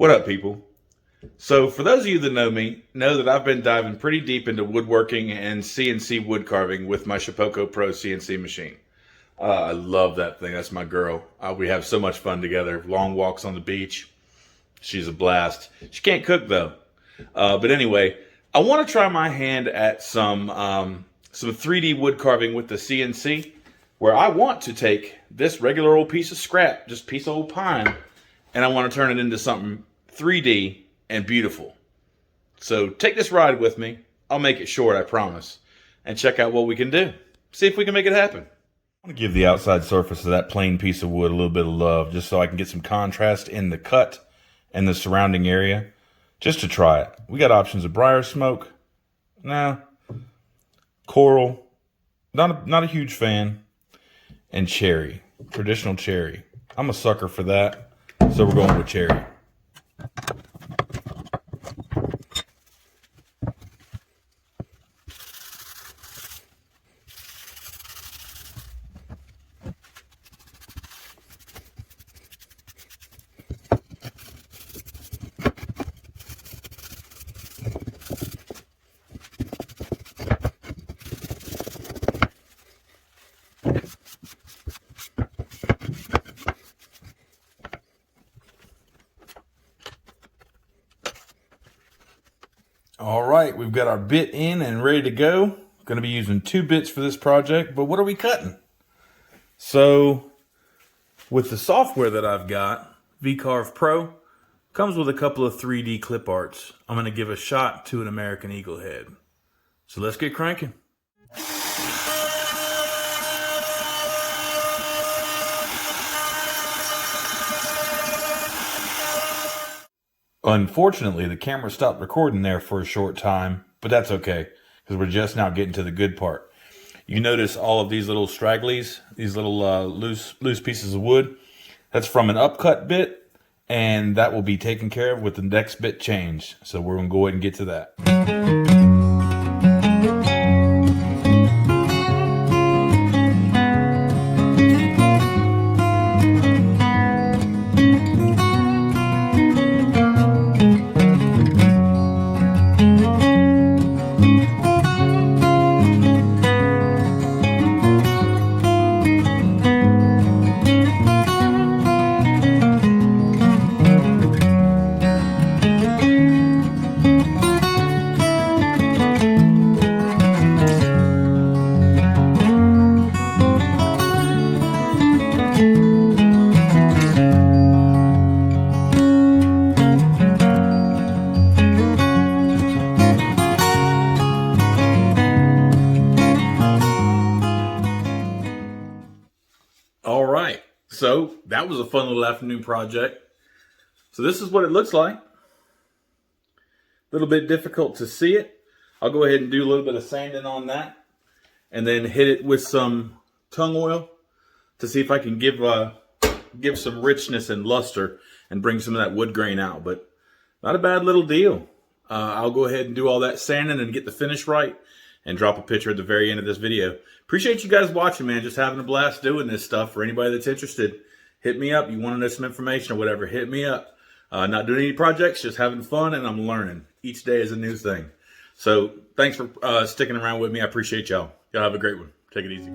What up, people? So, for those of you that know me, know that I've been diving pretty deep into woodworking and CNC wood carving with my Shapeoko Pro CNC machine. I love that thing. That's my girl. We have so much fun together. Long walks on the beach. She's a blast. She can't cook though. But anyway, I want to try my hand at some 3D wood carving with the CNC, where I want to take this regular old piece of scrap, just piece of old pine, and I want to turn it into something 3D and beautiful. So take this ride with me. I'll make it short, I promise, and check out what we can do. See if we can make it happen. I want to give the outside surface of that plain piece of wood a little bit of love, just so I can get some contrast in the cut and the surrounding area, just to try it. We got options of briar smoke, coral, not a huge fan, and cherry, traditional cherry. I'm a sucker for that, so we're going with cherry. All right, we've got our bit in and ready to go. Going to be using 2 bits for this project, but what are we cutting? So, with the software that I've got, VCarve Pro, comes with a couple of 3D clip arts. I'm going to give a shot to an American Eagle head. So let's get cranking. Unfortunately, the camera stopped recording there for a short time, but that's okay, because we're just now getting to the good part. You notice all of these little stragglies, these little loose pieces of wood. That's from an upcut bit, and that will be taken care of with the next bit change. So we're going to go ahead and get to that. All right, so that was a fun little afternoon project. So this is what it looks like. A little bit difficult to see it. I'll go ahead and do a little bit of sanding on that, and then hit it with some tung oil to see if I can give some richness and luster and bring some of that wood grain out. But not a bad little deal. I'll go ahead and do all that sanding and get the finish right, and drop a picture at the very end of this video. Appreciate you guys watching, man. Just having a blast doing this stuff. For anybody that's interested, hit me up. You want to know some information or whatever, hit me up. Not doing any projects, just having fun, and I'm learning. Each day is a new thing. So thanks for sticking around with me. I appreciate y'all. Y'all have a great one. Take it easy.